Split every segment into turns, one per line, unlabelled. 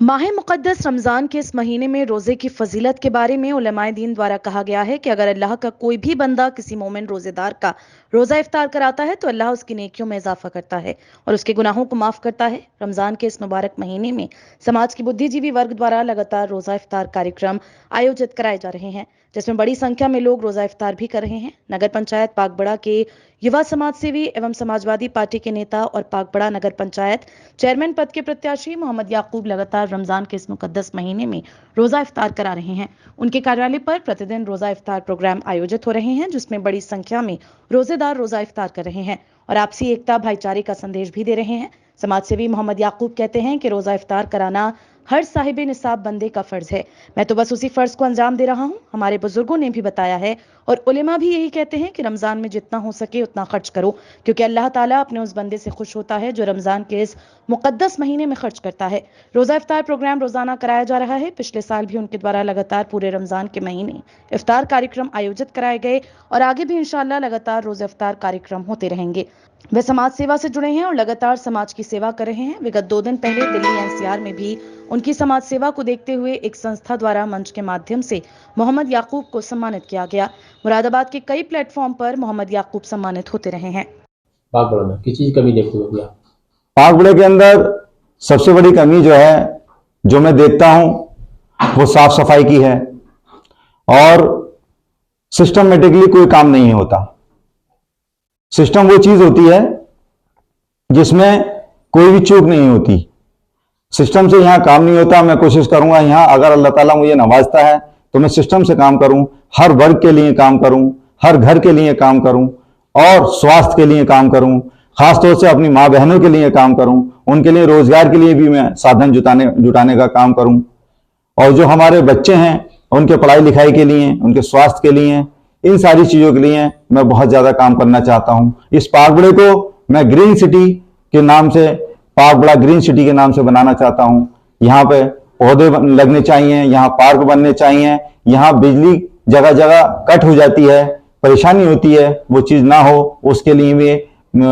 माह मुक़द्दस रमज़ान के इस महीने में रोज़े की फ़ज़ीलत के बारे में उलमाए दीन द्वारा कहा गया है कि अगर अल्लाह का कोई भी बंदा किसी मोमिन रोज़ेदार का रोज़ा इफ्तार कराता है तो अल्लाह उसकी नेकियों में इजाफा करता है और उसके गुनाहों को माफ़ करता है। रमज़ान के इस मुबारक महीने में समाज के बुद्धिजीवी वर्ग द्वारा लगातार रोज़ा इफ्तार कार्यक्रम आयोजित कराए जा रहे हैं, जिसमें बड़ी संख्या में लोग रोज़ा इफ्तार भी कर रहे हैं। नगर पंचायत पाकबड़ा के युवा समाज सेवी एवं समाजवादी पार्टी के नेता और पाकबड़ा नगर पंचायत चेयरमैन पद के प्रत्याशी मोहम्मद याकूब लगातार रमजान के इस मुकद्दस महीने में रोजा इफ्तार करा रहे हैं। उनके कार्यालय पर प्रतिदिन रोजा इफ्तार प्रोग्राम आयोजित हो रहे हैं, जिसमें बड़ी संख्या में रोजेदार रोजा इफ्तार कर रहे हैं और आपसी एकता भाईचारे का संदेश भी दे रहे हैं। समाजसेवी मोहम्मद याकूब कहते हैं कि रोजा इफ्तार कराना हर साहिब निसाब बंदे का फर्ज है। मैं तो बस उसी फर्ज को अंजाम दे रहा हूँ, हमारे बुजुर्गों ने भी बताया है और उलेमा भी यही कहते हैं कि रमजान में जितना हो सके उतना खर्च करो, क्योंकि अल्लाह ताला अपने उस बंदे से खुश होता है जो रमजान के इस मुकद्दस महीने में खर्च करता है। रोजा इफ्तार प्रोग्राम रोजाना कराया जा रहा है। पिछले साल भी उनके द्वारा लगातार पूरे रमजान के महीने इफ्तार कार्यक्रम आयोजित कराए गए और आगे भी इंशाअल्लाह लगातार रोजा इफ्तार कार्यक्रम होते रहेंगे। वे समाज सेवा से जुड़े हैं और लगातार समाज की सेवा कर रहे हैं। विगत 2 दिन पहले दिल्ली एनसीआर में भी उनकी समाज सेवा को देखते हुए एक संस्था द्वारा मंच के माध्यम से मोहम्मद याकूब को सम्मानित किया गया। मुरादाबाद के कई प्लेटफॉर्म पर मोहम्मद याकूब सम्मानित होते रहे हैं।
पाकबड़ा में किस चीज की कमी देखते हो आप?
पाकबड़े के अंदर सबसे बड़ी कमी जो है, जो मैं देखता हूं, वो साफ सफाई की है और सिस्टमेटिकली कोई काम नहीं होता। सिस्टम वो चीज होती है जिसमें कोई भी चूक नहीं होती। सिस्टम से यहां काम नहीं होता। मैं कोशिश करूंगा यहां अगर अल्लाह ताला मुझे नवाजता है तो मैं सिस्टम से काम करूं, हर वर्ग के लिए काम करूं, हर घर के लिए काम करूं और स्वास्थ्य के लिए काम करूं, खासतौर से अपनी माँ बहनों के लिए काम करूं, उनके लिए रोजगार के लिए भी मैं साधन जुटाने का काम करूं और जो हमारे बच्चे हैं उनके पढ़ाई लिखाई के लिए, उनके स्वास्थ्य के लिए, इन सारी चीजों के लिए मैं बहुत ज्यादा काम करना चाहता हूं। इस पाकबड़े को मैं ग्रीन सिटी के नाम से, पाकबड़ा ग्रीन सिटी के नाम से बनाना चाहता हूं। यहाँ पे पौधे लगने चाहिए, यहाँ पार्क बनने चाहिए, यहाँ बिजली जगह जगह कट हो जाती है, परेशानी होती है, वो चीज ना हो उसके लिए भी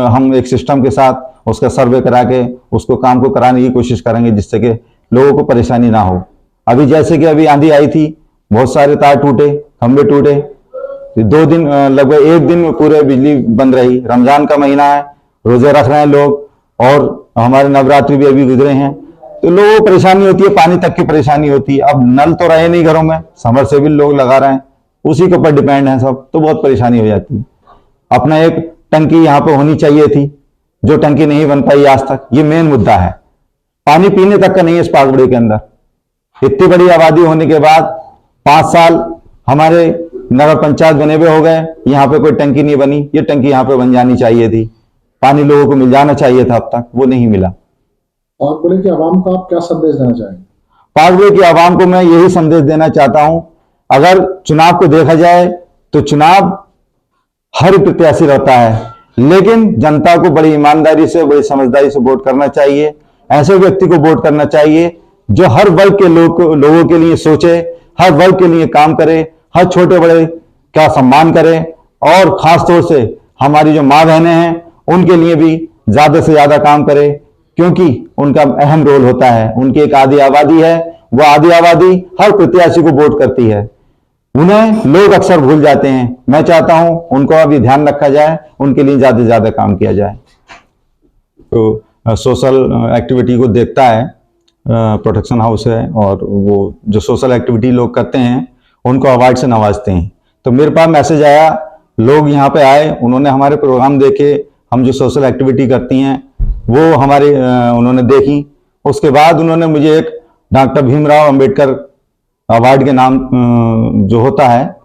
हम एक सिस्टम के साथ उसका सर्वे करा के उसको काम को कराने की कोशिश करेंगे, जिससे कि लोगों को परेशानी ना हो। अभी जैसे कि अभी आंधी आई थी, बहुत सारे तार टूटे, खंभे टूटे, 2 दिन लगभग 1 दिन में पूरे बिजली बंद रही। रमजान का महीना है, रोजे रख रहे हैं लोग और हमारे नवरात्रि भी अभी गुजरे हैं, तो लोगों को परेशानी होती है, पानी तक की परेशानी होती है। अब नल तो रहे नहीं घरों में, समरसेबिल लोग लगा रहे हैं, उसी के ऊपर डिपेंड है सब, तो बहुत परेशानी हो जाती है। अपना एक टंकी यहाँ पे होनी चाहिए थी, जो टंकी नहीं बन पाई आज तक, ये मेन मुद्दा है। पानी पीने तक का नहीं है इस पाकबड़े के अंदर। इतनी बड़ी आबादी होने के बाद 5 साल हमारे नगर पंचायत बने हुए हो गए, यहाँ पे कोई टंकी नहीं बनी। ये टंकी यहाँ पे बन जानी चाहिए थी, पानी लोगों को मिल जाना चाहिए था, अब तक वो नहीं मिला।
पाकबड़े की आवाम को आप क्या संदेश देना चाहेंगे?
पाकबड़े की आवाम को मैं यही संदेश देना चाहता हूं, अगर चुनाव को देखा जाए तो चुनाव हर प्रत्याशी रहता है, लेकिन जनता को बड़ी ईमानदारी से, बड़ी समझदारी से वोट करना चाहिए। ऐसे व्यक्ति को वोट करना चाहिए जो हर वर्ग के लोगों के लिए सोचे, हर वर्ग के लिए काम करे, हर छोटे बड़े का सम्मान करे और खासतौर से हमारी जो माँ बहनें हैं उनके लिए भी ज्यादा से ज्यादा काम करे, क्योंकि उनका अहम रोल होता है। उनकी एक आधी आबादी है, वो आधी आबादी हर प्रत्याशी को वोट करती है, उन्हें लोग अक्सर भूल जाते हैं। मैं चाहता हूं उनको अभी ध्यान रखा जाए, उनके लिए ज्यादा से ज्यादा काम किया जाए। तो सोशल एक्टिविटी को देखता है प्रोटेक्शन हाउस है, और वो जो सोशल एक्टिविटी लोग करते हैं उनको अवार्ड से नवाजते हैं। तो मेरे पास मैसेज आया, लोग यहाँ पे आए, उन्होंने हमारे प्रोग्राम देखे, हम जो सोशल एक्टिविटी करती हैं वो हमारी उन्होंने देखी। उसके बाद उन्होंने मुझे एक डॉक्टर भीमराव अंबेडकर अवार्ड के नाम जो होता है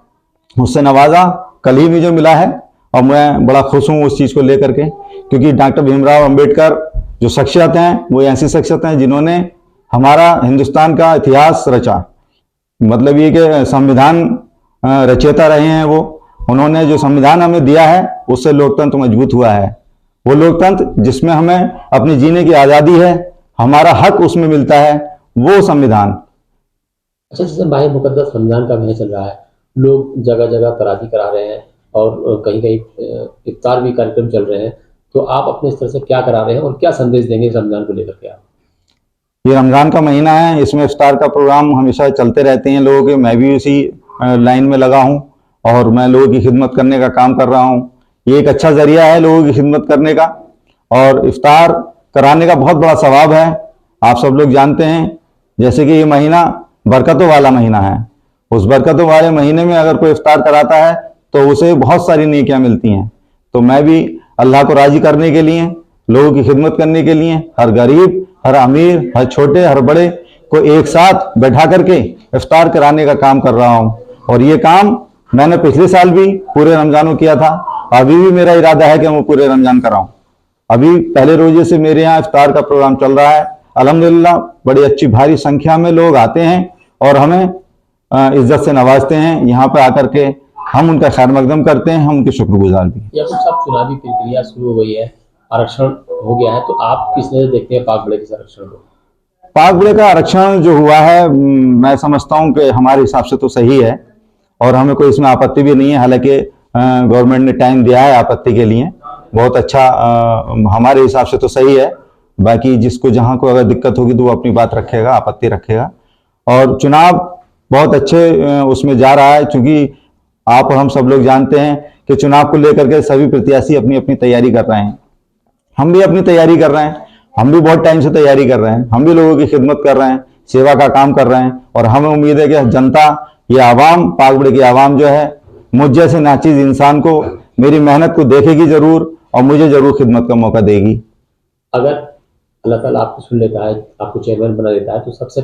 उससे नवाजा, कल ही मुझे मिला है और मैं बड़ा खुश हूँ उस चीज़ को लेकर के, क्योंकि डॉक्टर भीमराव अंबेडकर जो शख्सियत हैं वो ऐसी शख्सियत हैं जिन्होंने हमारा हिंदुस्तान का इतिहास रचा। मतलब ये कि संविधान रचयिता रहे हैं वो। उन्होंने जो संविधान हमें दिया है उससे लोकतंत्र मजबूत हुआ है। वो लोकतंत्र जिसमें हमें अपनी जीने की आज़ादी है, हमारा हक उसमें मिलता है, वो संविधान।
अच्छा, जैसे माह मुकद्दस रमजान का महीना चल रहा है, लोग जगह जगह तरावी करा रहे हैं और कहीं कहीं इफ्तार भी कार्यक्रम चल रहे हैं, तो आप अपने स्तर से क्या करा रहे हैं और क्या संदेश देंगे रमजान को लेकर के आप?
ये रमज़ान का महीना है, इसमें इफ्तार का प्रोग्राम हमेशा चलते रहते हैं लोगों के। मैं भी उसी लाइन में लगा हूँ और मैं लोगों की खिदमत करने का काम कर रहा हूँ। ये एक अच्छा जरिया है लोगों की खिदमत करने का, और इफ्तार कराने का बहुत बड़ा सवाब है। आप सब लोग जानते हैं जैसे कि ये महीना बरकतों वाला महीना है। उस बरकतों वाले महीने में अगर कोई इफ्तार कराता है तो उसे बहुत सारी नेकियां मिलती हैं। तो मैं भी अल्लाह को राजी करने के लिए, लोगों की खिदमत करने के लिए, हर गरीब, हर अमीर, हर छोटे, हर बड़े को एक साथ बैठा करके इफ्तार कराने का काम कर रहा हूँ। और ये काम मैंने पिछले साल भी पूरे रमजान में किया था। अभी भी मेरा इरादा है कि मैं पूरे रमजान कराऊं। अभी पहले रोजे से मेरे यहाँ इफ्तार का प्रोग्राम चल रहा है। अल्हम्दुलिल्लाह बड़ी अच्छी भारी संख्या में लोग आते हैं और हमें इज्जत से नवाजते हैं। यहाँ पे आकर के हम उनका खैर मकदम करते हैं, हम उनके शुक्रगुजार भी।
या कुछ अब चुनावी प्रक्रिया शुरू हो गई है, आरक्षण हो गया है, तो आप किस नजर देखते हैं पाक बड़े के आरक्षण को?
पाक बड़े का आरक्षण जो हुआ है, मैं समझता हूं कि हमारे हिसाब से तो सही है और हमें कोई इसमें आपत्ति भी नहीं है। हालांकि गवर्नमेंट ने टाइम दिया है आपत्ति के लिए, बहुत अच्छा, हमारे हिसाब से तो सही है। बाकी जिसको जहां को अगर दिक्कत होगी तो वो अपनी बात रखेगा, आपत्ति रखेगा। और चुनाव बहुत अच्छे उसमें जा रहा है, क्योंकि आप और हम सब लोग जानते हैं कि चुनाव को लेकर के सभी प्रत्याशी अपनी अपनी तैयारी कर रहे हैं। हम भी अपनी तैयारी कर रहे हैं, हम भी बहुत टाइम से तैयारी कर रहे हैं, हम भी लोगों की खिदमत कर रहे हैं, सेवा का काम कर रहे हैं। और हमें उम्मीद है कि जनता, ये आवाम, पाक बड़े की आवाम जो है, मुझ जैसे नाचीज इंसान को, मेरी मेहनत को देखेगी जरूर और मुझे जरूर खिदमत का मौका देगी।
अगर अल्लाह ताला आपको सुन लेता है, आपको चेयरमैन बना देता है, तो सबसे